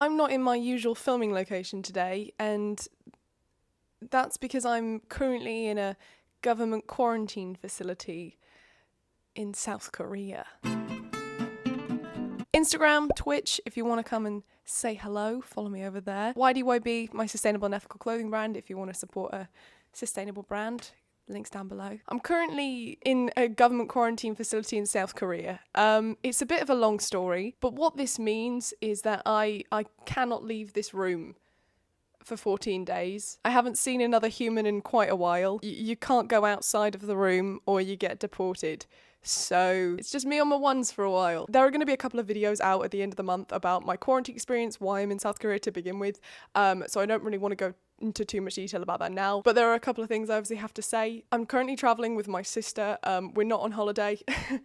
I'm not in my usual filming location today, and that's because I'm currently in a government quarantine facility in South Korea. Instagram, Twitch, if you want to come and say hello, follow me over there. YDYB, my sustainable and ethical clothing brand, if you want to support a sustainable brand. Links down below. I'm currently in a government quarantine facility in South Korea. It's a bit of a long story, but what this means is that I cannot leave this room for 14 days. I haven't seen another human in quite a while. You can't go outside of the room or you get deported. So it's just me on my ones for a while. There are going to be a couple of videos out at the end of the month about my quarantine experience, why I'm in South Korea to begin with. So I don't really want to go into too much detail about that now, but there are a couple of things I obviously have to say. I'm currently traveling with my sister. We're not on holiday.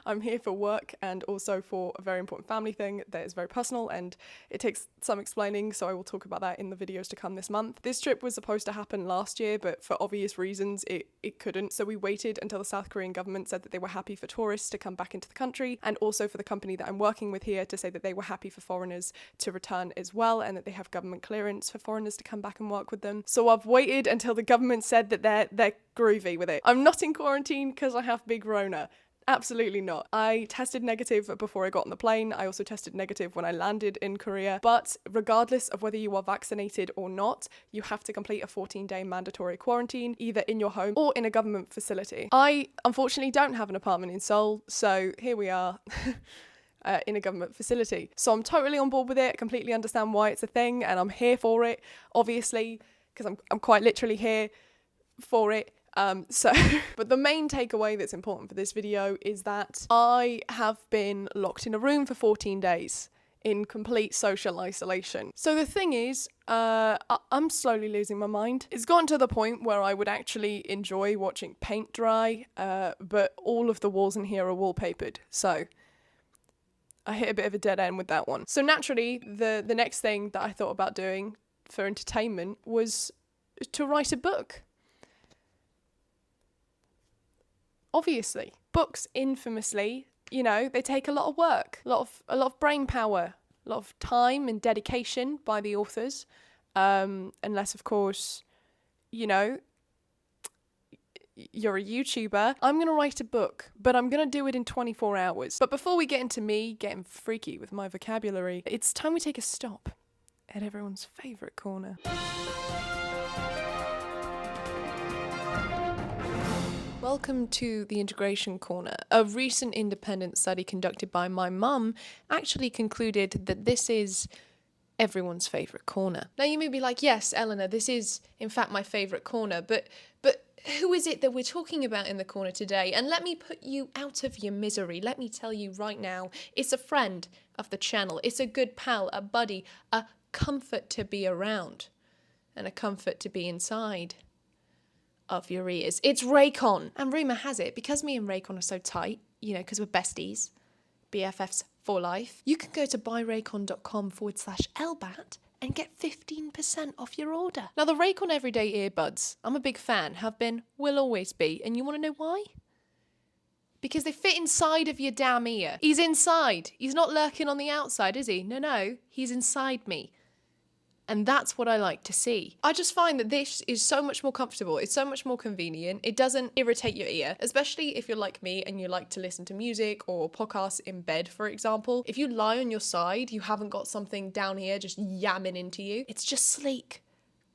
I'm here for work and also for a very important family thing that is very personal and it takes some explaining, so I will talk about that in the videos to come this month. This trip was supposed to happen last year, but for obvious reasons it couldn't, so we waited until the South Korean government said that they were happy for tourists to come back into the country, and also for the company that I'm working with here to say that they were happy for foreigners to return as well, and that they have government clearance for foreigners to come back and work with them. So I've waited until the government said that they're groovy with it. I'm not in quarantine because I have big Rona. Absolutely not. I tested negative before I got on the plane. I also tested negative when I landed in Korea. But regardless of whether you are vaccinated or not, you have to complete a 14-day mandatory quarantine, either in your home or in a government facility. I unfortunately don't have an apartment in Seoul, so here we are. In a government facility. So I'm totally on board with it. I completely understand why it's a thing and I'm here for it, obviously, because I'm quite literally here for it. But the main takeaway that's important for this video is that I have been locked in a room for 14 days in complete social isolation. So the thing is, I'm slowly losing my mind. It's gotten to the point where I would actually enjoy watching paint dry, but all of the walls in here are wallpapered, so I hit a bit of a dead end with that one. So naturally, the next thing that I thought about doing for entertainment was to write a book. Obviously. Books, infamously, they take a lot of work, a lot of brain power, a lot of time and dedication by the authors. Unless, of course, you're a YouTuber. I'm going to write a book, but I'm going to do it in 24 hours. But before we get into me getting freaky with my vocabulary, it's time we take a stop at everyone's favourite corner. Welcome to the Integration Corner. A recent independent study conducted by my mum actually concluded that this is everyone's favourite corner. Now you may be like, yes, Eleanor, this is in fact my favourite corner, but who is it that we're talking about in the corner today? And let me put you out of your misery. Let me tell you right now, it's a friend of the channel. It's a good pal, a buddy, a comfort to be around, and a comfort to be inside of your ears. It's Raycon. And rumour has it, because me and Raycon are so tight, because we're besties, BFFs for life, you can go to buyraycon.com/Ellbat and get 15% off your order. Now, the Raycon Everyday Earbuds, I'm a big fan, have been, will always be, and you want to know why? Because they fit inside of your damn ear. He's inside. He's not lurking on the outside, is he? No, he's inside me. And that's what I like to see. I just find that this is so much more comfortable. It's so much more convenient. It doesn't irritate your ear, especially if you're like me and you like to listen to music or podcasts in bed, for example. If you lie on your side, you haven't got something down here just yamming into you. It's just sleek,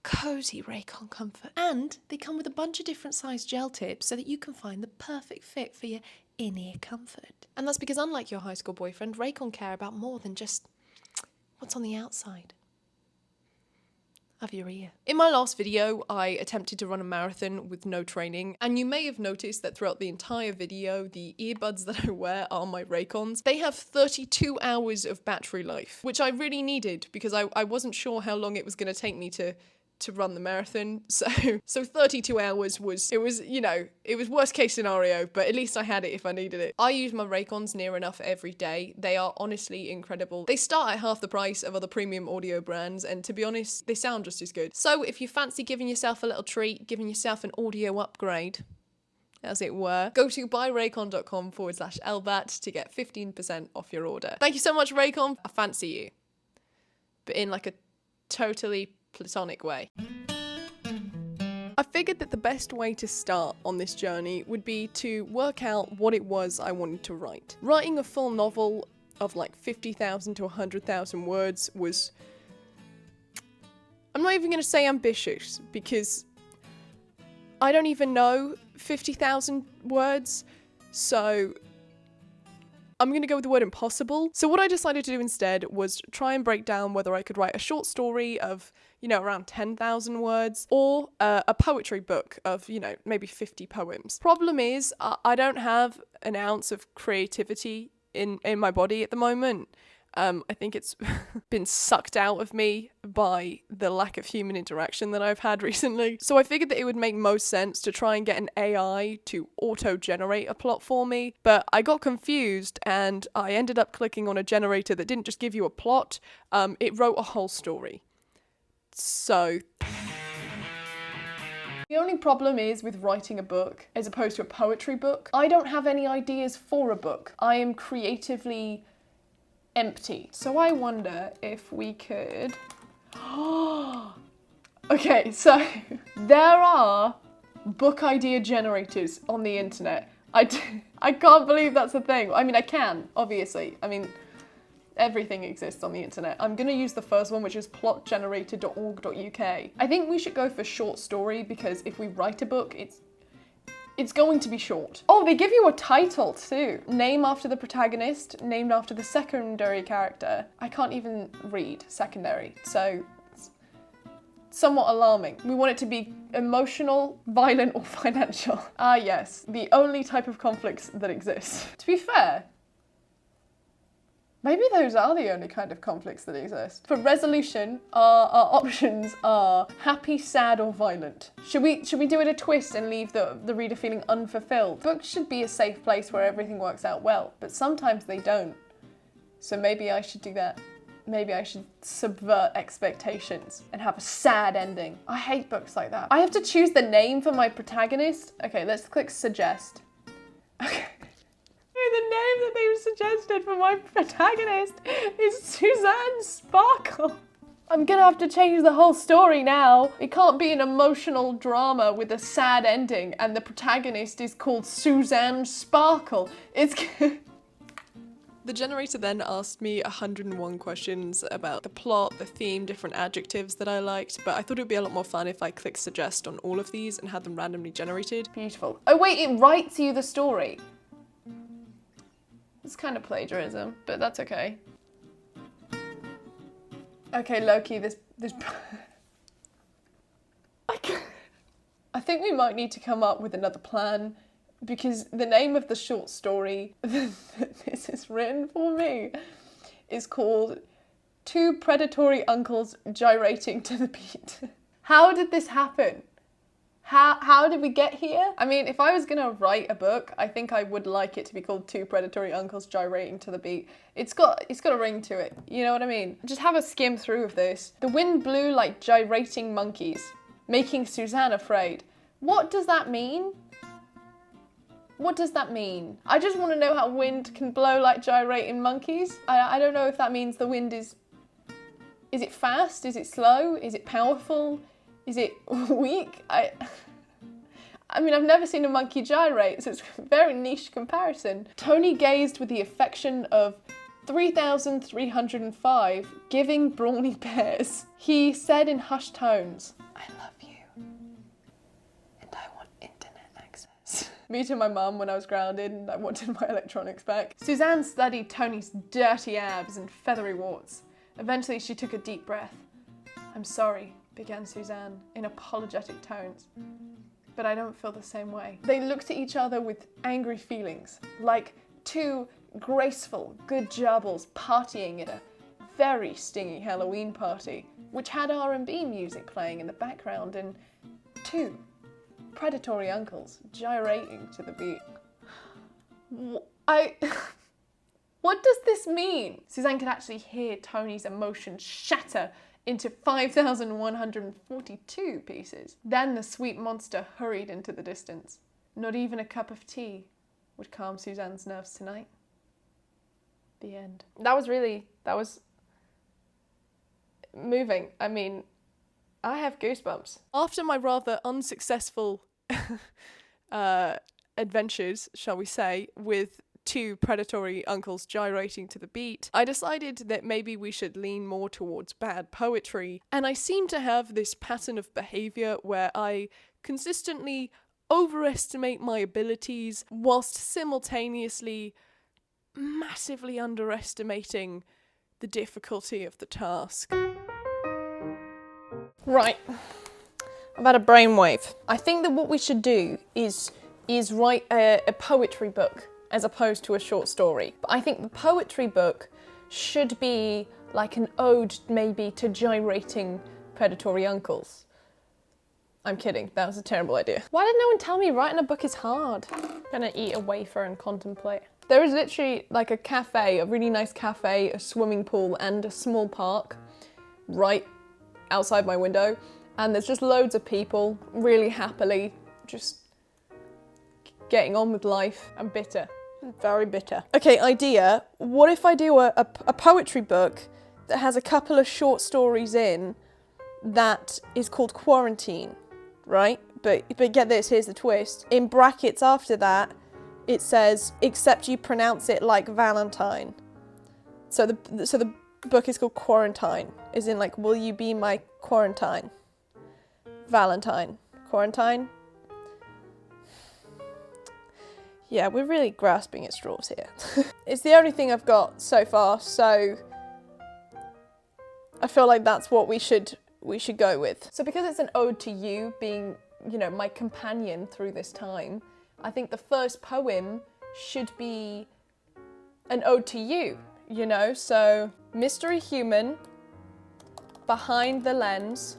cozy Raycon comfort. And they come with a bunch of different size gel tips so that you can find the perfect fit for your in-ear comfort. And that's because, unlike your high school boyfriend, Raycon care about more than just what's on the outside of your ear. In my last video, I attempted to run a marathon with no training, and you may have noticed that throughout the entire video, the earbuds that I wear are my Raycons. They have 32 hours of battery life, which I really needed because I wasn't sure how long it was going to take me to run the marathon. So 32 hours was worst case scenario, but at least I had it if I needed it. I use my Raycons near enough every day. They are honestly incredible. They start at half the price of other premium audio brands, and to be honest, they sound just as good. So if you fancy giving yourself a little treat, giving yourself an audio upgrade, as it were, go to buyraycon.com/Ellbat to get 15% off your order. Thank you so much, Raycon. I fancy you. but in like a totally platonic way. I figured that the best way to start on this journey would be to work out what it was I wanted to write. Writing a full novel of like 50,000 to 100,000 words was... I'm not even going to say ambitious, because I don't even know 50,000 words, so I'm going to go with the word impossible. So what I decided to do instead was try and break down whether I could write a short story of, around 10,000 words, or a poetry book of, maybe 50 poems. Problem is, I don't have an ounce of creativity in my body at the moment. I think it's been sucked out of me by the lack of human interaction that I've had recently. So I figured that it would make most sense to try and get an AI to auto-generate a plot for me, but I got confused and I ended up clicking on a generator that didn't just give you a plot, it wrote a whole story. So... The only problem is with writing a book as opposed to a poetry book, I don't have any ideas for a book. I am creatively empty. So I wonder if we could... Okay, so there are book idea generators on the internet. I can't believe that's a thing. I mean, I can, obviously. I mean, everything exists on the internet. I'm gonna use the first one, which is plotgenerator.org.uk. I think we should go for short story, because if we write a book, it's going to be short. Oh, they give you a title too. Name after the protagonist, named after the secondary character. I can't even read secondary, so it's somewhat alarming. We want it to be emotional, violent, or financial. Ah yes, the only type of conflicts that exist. To be fair, maybe those are the only kind of conflicts that exist. For resolution, our options are happy, sad, or violent. Should we do it a twist and leave the reader feeling unfulfilled? Books should be a safe place where everything works out well, but sometimes they don't. So maybe I should do that. Maybe I should subvert expectations and have a sad ending. I hate books like that. I have to choose the name for my protagonist. Okay, let's click suggest. Okay. The name that they've suggested for my protagonist is Suzanne Sparkle. I'm gonna have to change the whole story now. It can't be an emotional drama with a sad ending and the protagonist is called Suzanne Sparkle. The generator then asked me 101 questions about the plot, the theme, different adjectives that I liked, but I thought it would be a lot more fun if I clicked suggest on all of these and had them randomly generated. Beautiful. Oh wait, it writes you the story. It's kind of plagiarism, but that's okay. Okay, Loki, this I think we might need to come up with another plan, because the name of the short story that this is written for me is called Two Predatory Uncles Gyrating to the Beat. How did this happen? How did we get here? I mean, if I was gonna write a book, I think I would like it to be called Two Predatory Uncles Gyrating to the Beat. It's got a ring to it, you know what I mean? Just have a skim through of this. The wind blew like gyrating monkeys, making Suzanne afraid. What does that mean? What does that mean? I just want to know how wind can blow like gyrating monkeys. I don't know if that means the wind is it fast? Is it slow? Is it powerful? Is it weak? I mean, I've never seen a monkey gyrate, so it's a very niche comparison. Tony gazed with the affection of 3,305 giving brawny bears. He said in hushed tones, I love you, and I want internet access. Me to my mum when I was grounded and I wanted my electronics back. Suzanne studied Tony's dirty abs and feathery warts. Eventually she took a deep breath. I'm sorry, began Suzanne in apologetic tones, but I don't feel the same way. They looked at each other with angry feelings, like two graceful good gerbils partying at a very stingy Halloween party, which had R&B music playing in the background and two predatory uncles gyrating to the beat. What does this mean? Suzanne could actually hear Tony's emotions shatter into 5,142 pieces. Then the sweet monster hurried into the distance. Not even a cup of tea would calm Suzanne's nerves tonight. The end. moving. I mean, I have goosebumps. After my rather unsuccessful adventures, shall we say, with two predatory uncles gyrating to the beat, I decided that maybe we should lean more towards bad poetry. And I seem to have this pattern of behaviour where I consistently overestimate my abilities whilst simultaneously massively underestimating the difficulty of the task. Right. I've had a brainwave. I think that what we should do is write a poetry book as opposed to a short story. But I think the poetry book should be like an ode maybe to gyrating predatory uncles. I'm kidding, that was a terrible idea. Why did no one tell me writing a book is hard? I'm gonna eat a wafer and contemplate. There is literally like a cafe, a really nice cafe, a swimming pool and a small park right outside my window. And there's just loads of people really happily just getting on with life. I'm bitter, very bitter. Okay, idea. What if I do a poetry book that has a couple of short stories in that is called Quarantine, right? But get this, here's the twist. In brackets after that, it says, except you pronounce it like Valentine. So the book is called Quarantine, as in like, will you be my quarantine? Valentine. Quarantine? Yeah, we're really grasping at straws here. It's the only thing I've got so far, so I feel like that's what we should go with. So because it's an ode to you being, you know, my companion through this time, I think the first poem should be an ode to you, you know? So, mystery human, behind the lens.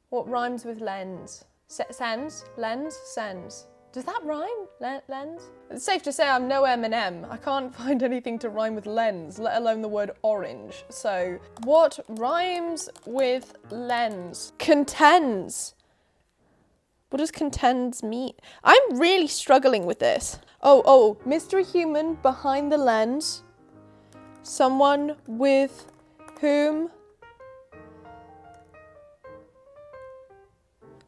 What rhymes with lens? Sens? Lens? Sens. Does that rhyme? Lens? It's safe to say I'm no Eminem. I can't find anything to rhyme with lens, let alone the word orange. So, what rhymes with lens? Contends. What does contends mean? I'm really struggling with this. Oh, mystery human behind the lens. Someone with whom...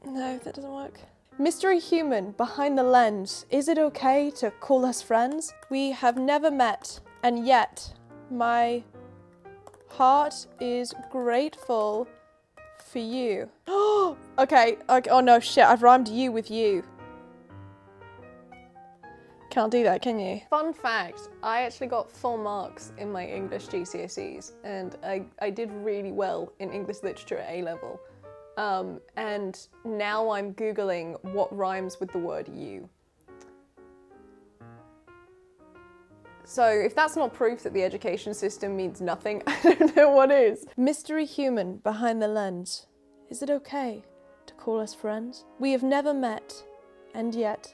No, that doesn't work. Mystery human behind the lens. Is it okay to call us friends? We have never met, and yet my heart is grateful for you. Okay, oh no, shit, I've rhymed you with you. Can't do that, can you? Fun fact, I actually got full marks in my English GCSEs, and I did really well in English literature at A-level. And now I'm Googling what rhymes with the word you. So if that's not proof that the education system means nothing, I don't know what is. Mystery human behind the lens. Is it okay to call us friends? We have never met, and yet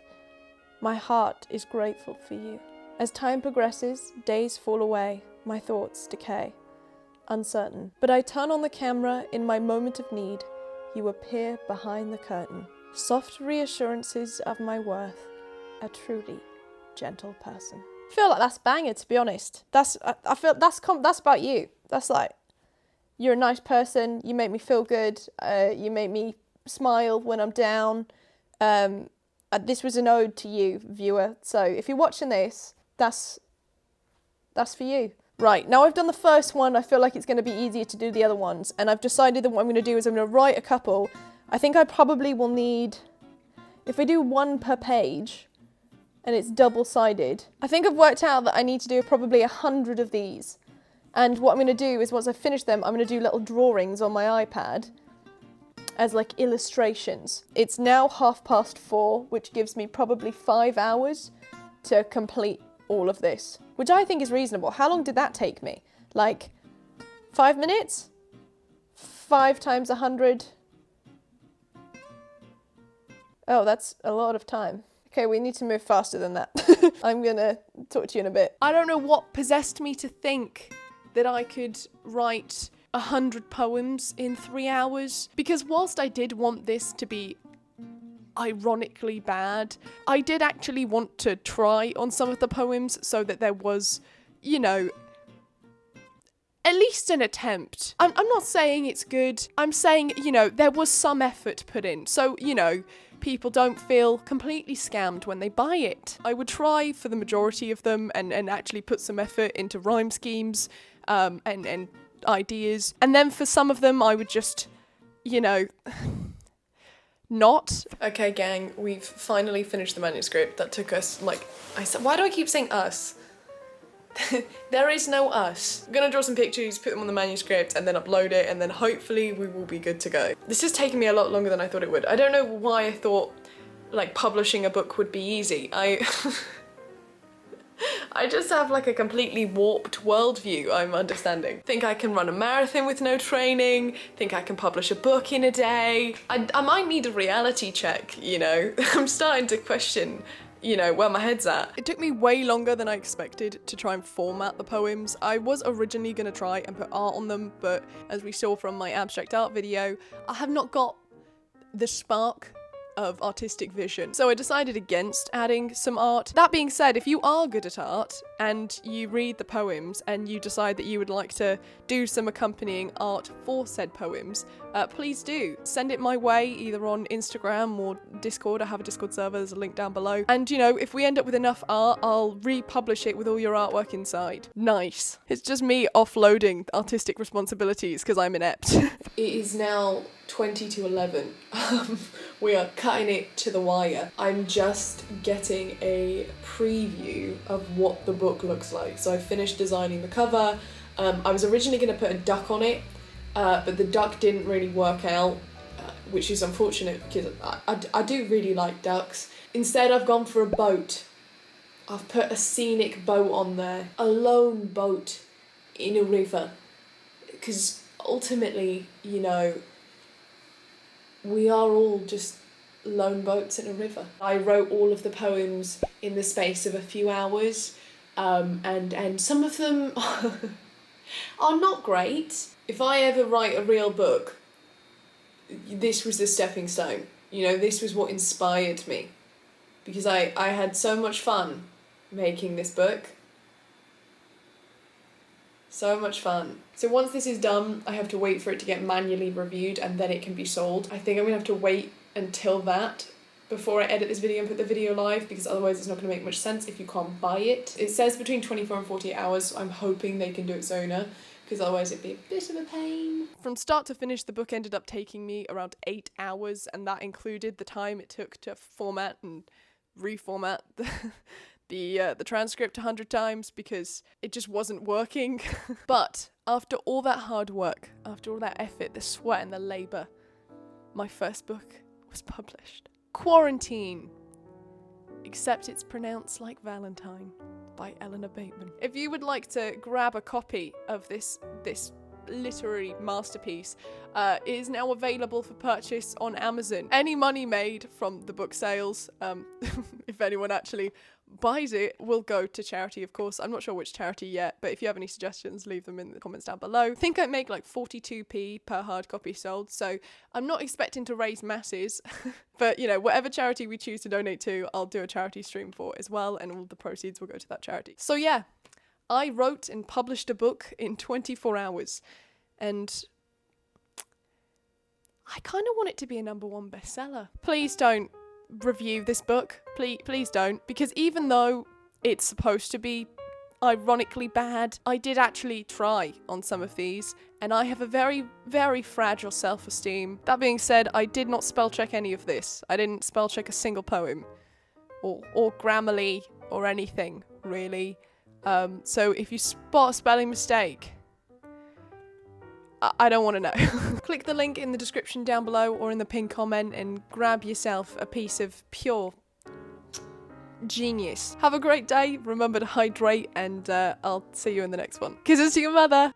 my heart is grateful for you. As time progresses, days fall away, my thoughts decay, uncertain. But I turn on the camera in my moment of need. You appear behind the curtain. Soft reassurances of my worth, a truly gentle person. I feel like that's banger, to be honest. I feel that's about you. That's like, you're a nice person, you make me feel good, you make me smile when I'm down. This was an ode to you, viewer. So if you're watching this, that's for you. Right, now I've done the first one, I feel like it's going to be easier to do the other ones. And I've decided that what I'm going to do is I'm going to write a couple. I think I probably will need, if we do one per page, and it's double-sided, I think I've worked out that I need to do probably 100 of these. And what I'm going to do is once I finish them, I'm going to do little drawings on my iPad as like illustrations. It's now 4:30, which gives me probably 5 hours to complete all of this, which I think is reasonable. How long did that take me? Like 5 minutes? 5 times 100. Oh, that's a lot of time. Okay, we need to move faster than that. I'm gonna talk to you in a bit. I don't know what possessed me to think that I could write 100 poems in 3 hours, because whilst I did want this to be ironically bad, I did actually want to try on some of the poems so that there was, you know, at least an attempt. I'm not saying it's good. I'm saying, you know, there was some effort put in. So, you know, people don't feel completely scammed when they buy it. I would try for the majority of them and actually put some effort into rhyme schemes and ideas. And then for some of them, I would just, you know, not. Okay, gang, we've finally finished the manuscript. That took us, like, why do I keep saying us? There is no us. I'm gonna draw some pictures, put them on the manuscript, and then upload it, and then hopefully we will be good to go. This has taken me a lot longer than I thought it would. I don't know why I thought, like, publishing a book would be easy. I just have like a completely warped worldview, I'm understanding. Think I can run a marathon with no training, think I can publish a book in a day. I might need a reality check, you know? I'm starting to question, you know, where my head's at. It took me way longer than I expected to try and format the poems. I was originally gonna try and put art on them, but as we saw from my abstract art video, I have not got the spark of artistic vision. So I decided against adding some art. That being said, if you are good at art and you read the poems and you decide that you would like to do some accompanying art for said poems, please do. Send it my way, either on Instagram or Discord. I have a Discord server, there's a link down below. And you know, if we end up with enough art, I'll republish it with all your artwork inside. Nice. It's just me offloading artistic responsibilities because I'm inept. It is now 20 to 11. We are cutting it to the wire. I'm just getting a preview of what the book looks like. So I finished designing the cover. I was originally going to put a duck on it, but the duck didn't really work out, which is unfortunate because I do really like ducks. Instead, I've gone for a boat. I've put a scenic boat on there, a lone boat in a river, because ultimately, you know, we are all just lone boats in a river. I wrote all of the poems in the space of a few hours, and some of them are not great. If I ever write a real book, this was the stepping stone. You know, this was what inspired me, because I had so much fun making this book. So much fun. So once this is done, I have to wait for it to get manually reviewed and then it can be sold. I think I'm gonna have to wait until that before I edit this video and put the video live, because otherwise it's not gonna make much sense if you can't buy it. It says between 24 and 48 hours, so I'm hoping they can do it sooner, because otherwise it'd be a bit of a pain. From start to finish, the book ended up taking me around 8 hours, and that included the time it took to format and reformat the transcript 100 times because it just wasn't working. But after all that hard work, after all that effort, the sweat and the labour, my first book was published. Quarantine, except it's pronounced like Valentine, by Eleanor Bateman. If you would like to grab a copy of this literary masterpiece, it is now available for purchase on Amazon. Any money made from the book sales, if anyone actually buys it, will go to charity, of course. I'm not sure which charity yet, but if you have any suggestions, leave them in the comments down below. I think I make like 42p per hard copy sold, so I'm not expecting to raise masses, but you know, whatever charity we choose to donate to, I'll do a charity stream for as well, and all the proceeds will go to that charity. So yeah, I wrote and published a book in 24 hours, and I kind of want it to be a #1 bestseller. Please don't review this book. Please don't, because even though it's supposed to be ironically bad, I did actually try on some of these, and I have a very, very fragile self-esteem. That being said, I did not spell check any of this. I didn't spell check a single poem, or Grammarly, or anything, really. So if you spot a spelling mistake, I don't want to know. Click the link in the description down below or in the pinned comment and grab yourself a piece of pure genius. Have a great day, remember to hydrate, and I'll see you in the next one. Kisses to your mother!